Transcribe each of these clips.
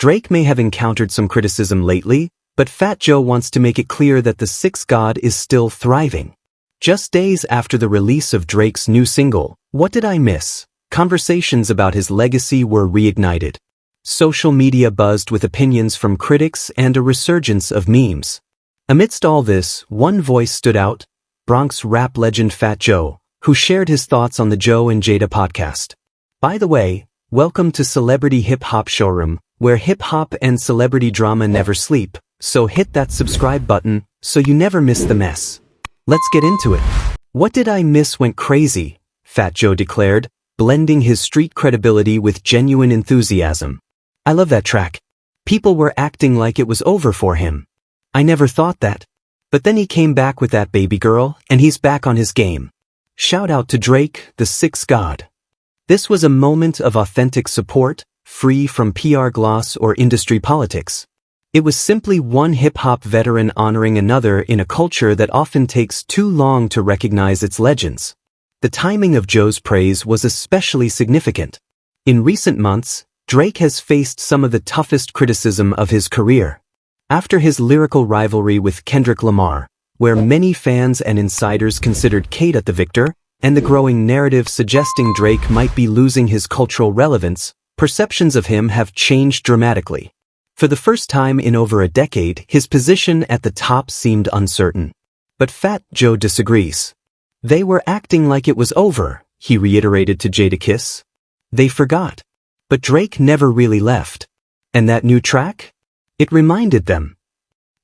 Drake may have encountered some criticism lately, but Fat Joe wants to make it clear that the Six God is still thriving. Just days after the release of Drake's new single, What Did I Miss?, conversations about his legacy were reignited. Social media buzzed with opinions from critics and a resurgence of memes. Amidst all this, one voice stood out: Bronx rap legend Fat Joe, who shared his thoughts on the Joe and Jada podcast. By the way, welcome to Celebrity Hip Hop Showroom, where hip-hop and celebrity drama never sleep, so hit that subscribe button so you never miss the mess. Let's get into it. What Did I Miss went crazy, Fat Joe declared, blending his street credibility with genuine enthusiasm. I love that track. People were acting like it was over for him. I never thought that. But then he came back with that baby girl, and he's back on his game. Shout out to Drake, the Sixth God. This was a moment of authentic support, free from PR gloss or industry politics. It was simply one hip-hop veteran honoring another in a culture that often takes too long to recognize its legends. The timing of Joe's praise was especially significant. In recent months, Drake has faced some of the toughest criticism of his career. After his lyrical rivalry with Kendrick Lamar, where many fans and insiders considered Jada the victor, and the growing narrative suggesting Drake might be losing his cultural relevance, perceptions of him have changed dramatically. For the first time in over a decade, his position at the top seemed uncertain. But Fat Joe disagrees. They were acting like it was over, he reiterated to Jadakiss. They forgot. But Drake never really left. And that new track? It reminded them.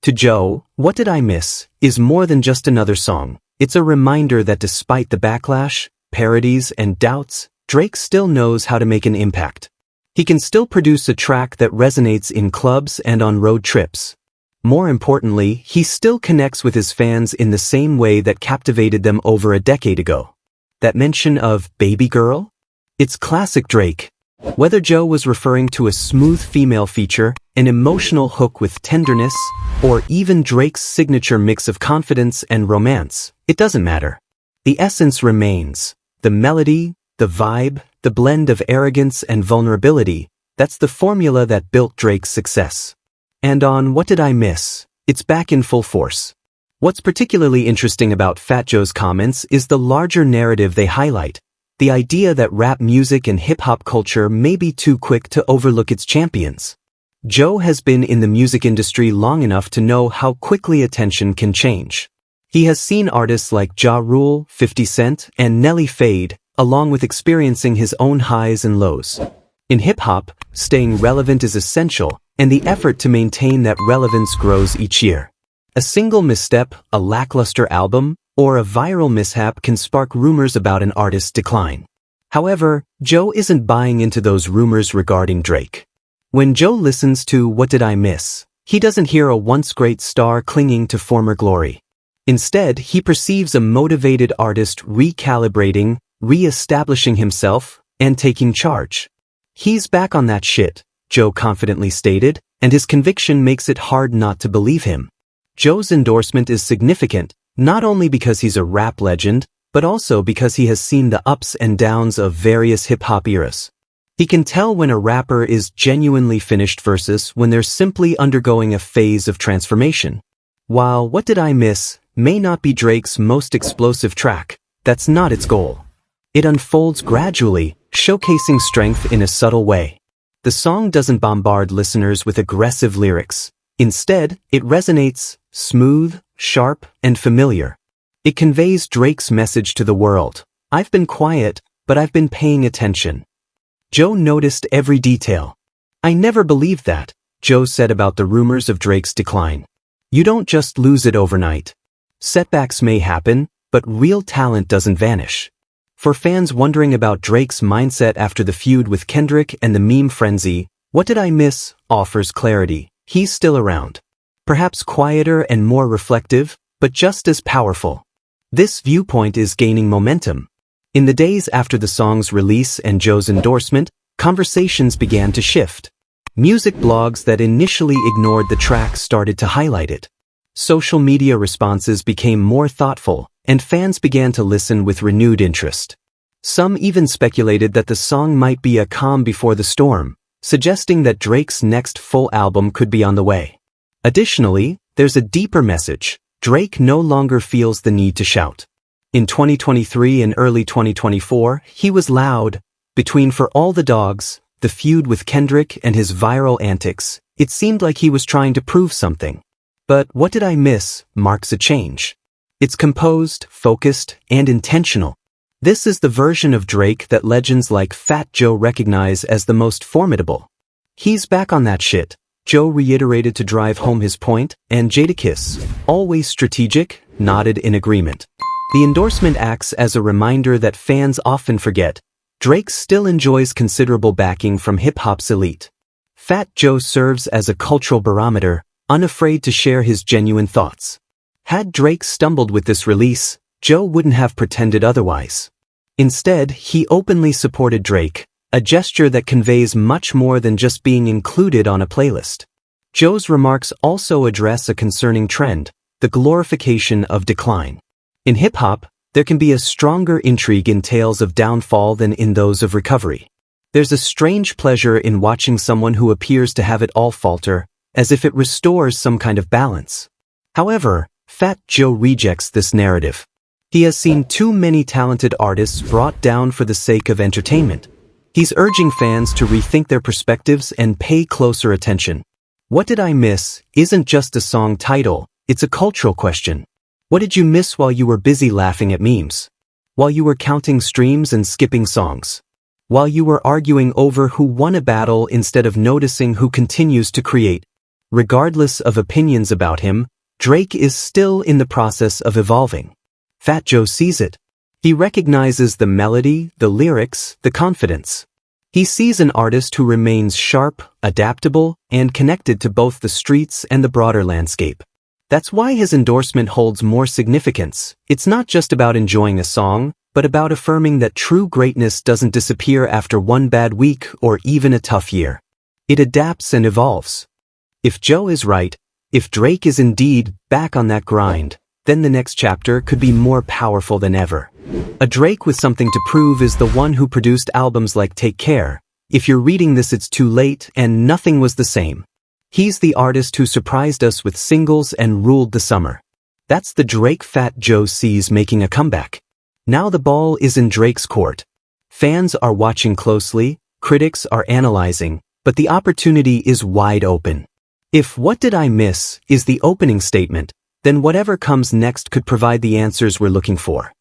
To Joe, What Did I Miss? Is more than just another song. It's a reminder that despite the backlash, parodies, and doubts, Drake still knows how to make an impact. He can still produce a track that resonates in clubs and on road trips. More importantly, he still connects with his fans in the same way that captivated them over a decade ago. That mention of baby girl? It's classic Drake. Whether Joe was referring to a smooth female feature, an emotional hook with tenderness, or even Drake's signature mix of confidence and romance, it doesn't matter. The essence remains. The melody, the vibe, the blend of arrogance and vulnerability, that's the formula that built Drake's success. And on What Did I Miss? It's back in full force. What's particularly interesting about Fat Joe's comments is the larger narrative they highlight. The idea that rap music and hip-hop culture may be too quick to overlook its champions. Joe has been in the music industry long enough to know how quickly attention can change. He has seen artists like Ja Rule, 50 Cent, and Nelly fade, along with experiencing his own highs and lows. In hip-hop, staying relevant is essential, and the effort to maintain that relevance grows each year. A single misstep, a lackluster album, or a viral mishap can spark rumors about an artist's decline. However, Joe isn't buying into those rumors regarding Drake. When Joe listens to What Did I Miss?, he doesn't hear a once great star clinging to former glory. Instead, he perceives a motivated artist recalibrating, re-establishing himself, and taking charge. He's back on that shit, Joe confidently stated, and his conviction makes it hard not to believe him. Joe's endorsement is significant, not only because he's a rap legend, but also because he has seen the ups and downs of various hip-hop eras. He can tell when a rapper is genuinely finished versus when they're simply undergoing a phase of transformation. While What Did I Miss? May not be Drake's most explosive track, that's not its goal. It unfolds gradually, showcasing strength in a subtle way. The song doesn't bombard listeners with aggressive lyrics. Instead, it resonates, smooth, sharp, and familiar. It conveys Drake's message to the world. I've been quiet, but I've been paying attention. Joe noticed every detail. I never believed that, Joe said about the rumors of Drake's decline. You don't just lose it overnight. Setbacks may happen, but real talent doesn't vanish. For fans wondering about Drake's mindset after the feud with Kendrick and the meme frenzy, What Did I Miss? Offers clarity. He's still around. Perhaps quieter and more reflective, but just as powerful. This viewpoint is gaining momentum. In the days after the song's release and Joe's endorsement, conversations began to shift. Music blogs that initially ignored the track started to highlight it. Social media responses became more thoughtful, and fans began to listen with renewed interest. Some even speculated that the song might be a calm before the storm, suggesting that Drake's next full album could be on the way. Additionally, there's a deeper message. Drake no longer feels the need to shout. In 2023 and early 2024, he was loud. Between For All the Dogs, the feud with Kendrick, and his viral antics, it seemed like he was trying to prove something. But What Did I Miss marks a change. It's composed, focused, and intentional. This is the version of Drake that legends like Fat Joe recognize as the most formidable. He's back on that shit, Joe reiterated to drive home his point, and Jadakiss, always strategic, nodded in agreement. The endorsement acts as a reminder that fans often forget. Drake still enjoys considerable backing from hip-hop's elite. Fat Joe serves as a cultural barometer, unafraid to share his genuine thoughts. Had Drake stumbled with this release, Joe wouldn't have pretended otherwise. Instead, he openly supported Drake, a gesture that conveys much more than just being included on a playlist. Joe's remarks also address a concerning trend, the glorification of decline. In hip-hop, there can be a stronger intrigue in tales of downfall than in those of recovery. There's a strange pleasure in watching someone who appears to have it all falter, as if it restores some kind of balance. However, Fat Joe rejects this narrative. He has seen too many talented artists brought down for the sake of entertainment. He's urging fans to rethink their perspectives and pay closer attention. What Did I Miss isn't just a song title, it's a cultural question. What did you miss while you were busy laughing at memes? While you were counting streams and skipping songs? While you were arguing over who won a battle instead of noticing who continues to create? Regardless of opinions about him, Drake is still in the process of evolving. Fat Joe sees it. He recognizes the melody, the lyrics, the confidence. He sees an artist who remains sharp, adaptable, and connected to both the streets and the broader landscape. That's why his endorsement holds more significance. It's not just about enjoying a song, but about affirming that true greatness doesn't disappear after one bad week or even a tough year. It adapts and evolves. If Joe is right, if Drake is indeed back on that grind, then the next chapter could be more powerful than ever. A Drake with something to prove is the one who produced albums like Take Care. If you're reading this, it's too late and nothing was the same. He's the artist who surprised us with singles and ruled the summer. That's the Drake Fat Joe sees making a comeback. Now the ball is in Drake's court. Fans are watching closely, critics are analyzing, but the opportunity is wide open. If What Did I Miss is the opening statement, then whatever comes next could provide the answers we're looking for.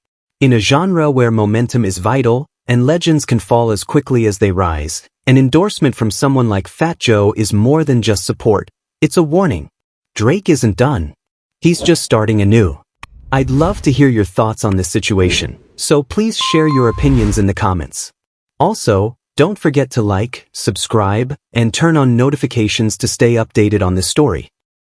In a genre where momentum is vital, and legends can fall as quickly as they rise, an endorsement from someone like Fat Joe is more than just support. It's a warning. Drake isn't done. He's just starting anew. I'd love to hear your thoughts on this situation, so please share your opinions in the comments. Also, don't forget to like, subscribe, and turn on notifications to stay updated on this story.